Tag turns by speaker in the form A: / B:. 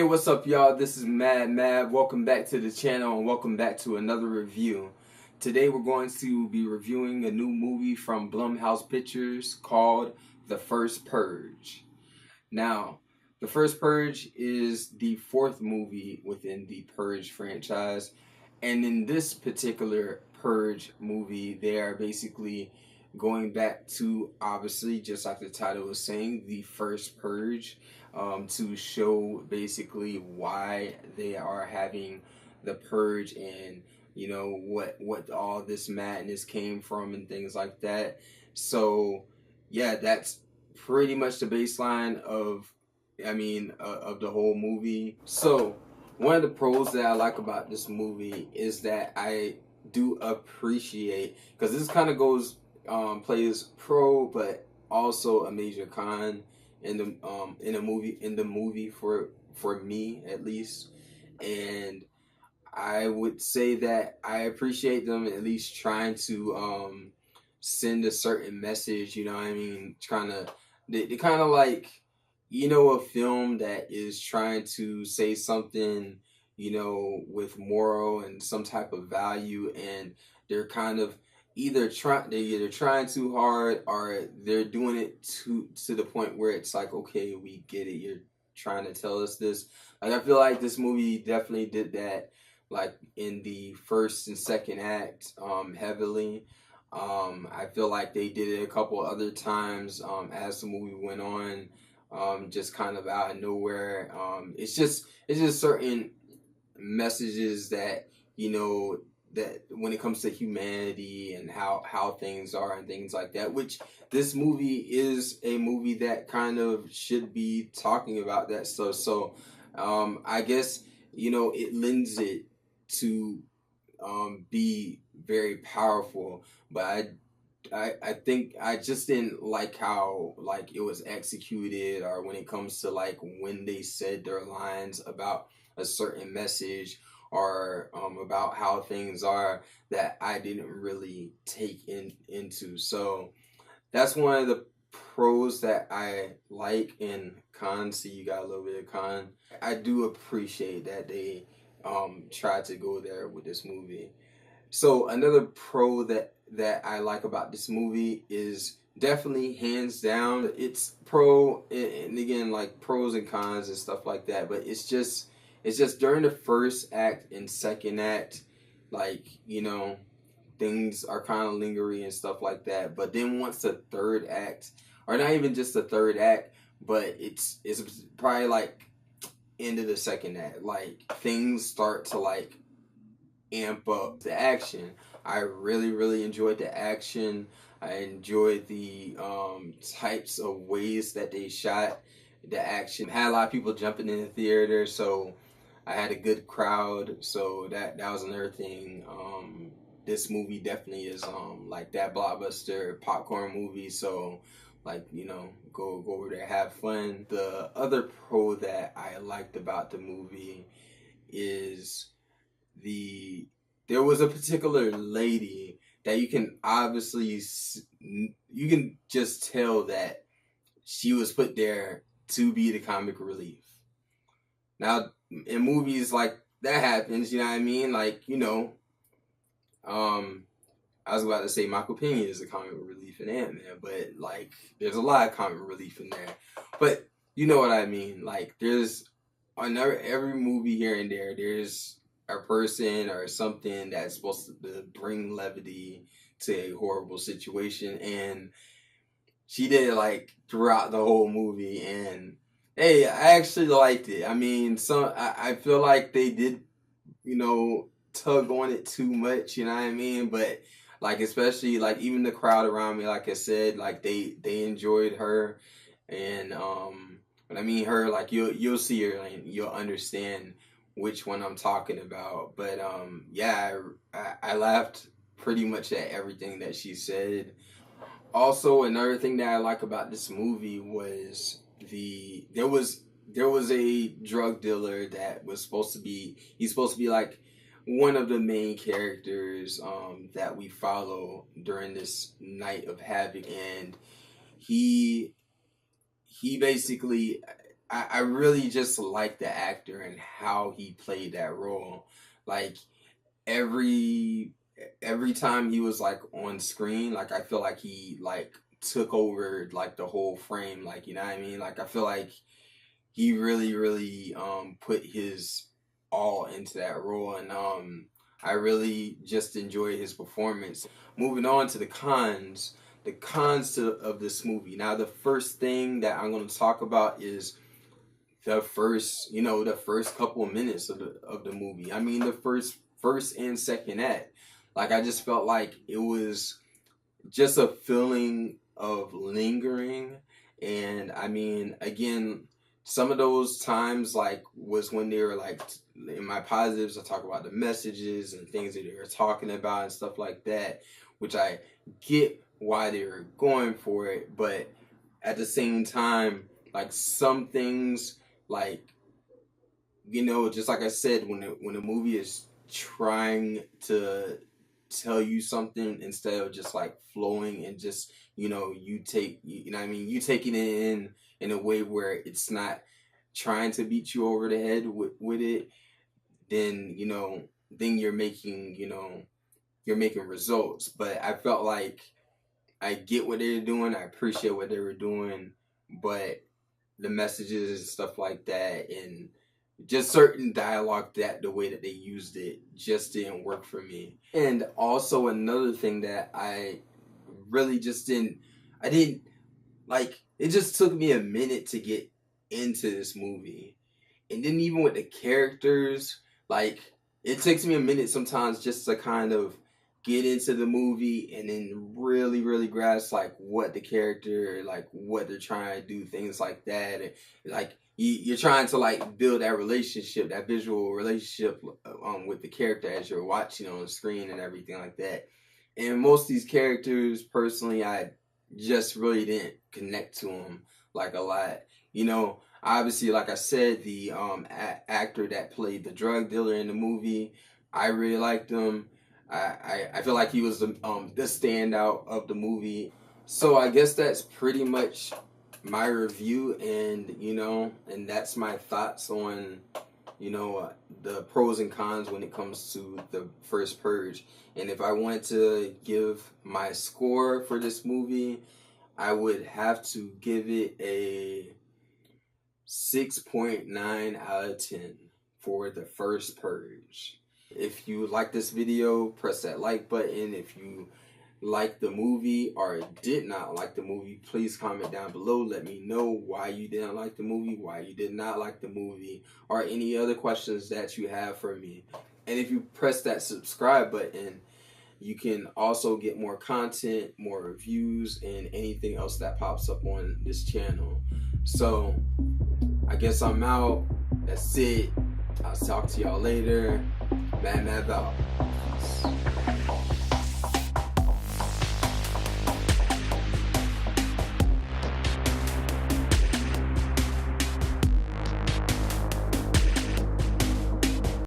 A: Hey, what's up, y'all? This is Madmave. Welcome back to the channel and welcome back to another review. Today we're going to be reviewing a new movie from Blumhouse Pictures called The First Purge. Now, The First Purge is the fourth movie within the Purge franchise, and in this particular Purge movie, they are basically going back to, obviously, just like the title was saying, the first Purge, to show basically why they are having the Purge and what all this madness came from and things like that. So yeah, that's pretty much the baseline of the whole movie. So one of the pros that I like about this movie is that I do appreciate, because this kind of goes plays pro but also a major con in the movie for me at least. And I would say that I appreciate them at least trying to send a certain message, you know what I mean? They kind of like, a film that is trying to say something, with moral and some type of value, and they're kind of they're either trying too hard or they're doing it to the point where it's like, okay, we get it, you're trying to tell us this. Like, I feel like this movie definitely did that, like in the first and second act, heavily. I feel like they did it a couple other times as the movie went on, just kind of out of nowhere. It's just certain messages that, that when it comes to humanity and how things are and things like that, which this movie is a movie that kind of should be talking about that stuff. So I guess, it lends it to be very powerful. But I think I just didn't like how like it was executed, or when it comes to like when they said their lines about a certain message, or about how things are, that I didn't really take into. So that's one of the pros that I like. And cons, see, you got a little bit of con. I do appreciate that they tried to go there with this movie. So another pro that I like about this movie is definitely hands down, it's pro, and again, like pros and cons and stuff like that, but it's just during the first act and second act, like, things are kind of lingering and stuff like that. But then once the third act, or not even just the third act, but it's probably like end of the second act, like things start to like amp up the action. I really enjoyed the action. I enjoyed the types of ways that they shot the action. Had a lot of people jumping in the theater, so I had a good crowd. So that was another thing. This movie definitely is like that blockbuster popcorn movie. So like, go over there, have fun. The other pro that I liked about the movie is there was a particular lady that you can obviously, you can just tell that she was put there to be the comic relief. Now, in movies like that happens, you know what I mean? Like, I was about to say Michael Pena is a comic relief in Ant-Man, but like there's a lot of comic relief in there. But you know what I mean? Like, there's every movie here and there's a person or something that's supposed to bring levity to a horrible situation, and she did it like throughout the whole movie. And hey, I actually liked it. I mean, I feel like they did, tug on it too much, you know what I mean? But like, especially like even the crowd around me, like I said, like they enjoyed her. And but I mean her, like you'll see her and you'll understand which one I'm talking about. But yeah, I laughed pretty much at everything that she said. Also, another thing that I like about this movie was there was a drug dealer that was he's supposed to be like one of the main characters that we follow during this night of havoc. And he basically, I really just like the actor and how he played that role. Like every every time he was like on screen, like I feel like he like took over like the whole frame. Like, you know what I mean? Like I feel like he really put his all into that role, and I really just enjoy his performance. Moving on to the cons of this movie. Now, the first thing that I'm going to talk about is the first couple of minutes of the movie. I mean, the first and second act. Like, I just felt like it was just a feeling of lingering. And I mean, again, some of those times like was when they were like, in my positives, I talk about the messages and things that they were talking about and stuff like that, which I get why they were going for it, but at the same time, like some things, like, you know, just like I said, when a movie is trying to tell you something instead of just like flowing and just, you know, you know what I mean, you taking it in a way where it's not trying to beat you over the head with it, then, you know, then you're making results. But I felt like I get what they were doing, I appreciate what they were doing, but the messages and stuff like that, and just certain dialogue, that the way that they used it just didn't work for me. And also another thing that I really just I didn't like, it just took me a minute to get into this movie. And then even with the characters, like, it takes me a minute sometimes just to kind of get into the movie and then really grasp like what the character, like what they're trying to do, things like that. And like you're trying to like build that relationship, that visual relationship with the character as you're watching on the screen and everything like that. And most of these characters, personally, I just really didn't connect to them like a lot. You know, obviously, like I said, the actor that played the drug dealer in the movie, I really liked him. I feel like he was the standout of the movie. So I guess that's pretty much my review, and you know, and that's my thoughts on, you know, the pros and cons when it comes to the first Purge. And if I wanted to give my score for this movie, I would have to give it a 6.9 out of 10 for the first Purge. If you like this video, press that like button. If you like the movie or did not like the movie, please comment down below. Let me know why you didn't like the movie, why you did not like the movie, or any other questions that you have for me. And if you press that subscribe button, you can also get more content, more reviews, and anything else that pops up on this channel. So I guess I'm out. That's it. I'll talk to y'all later. Madmave out.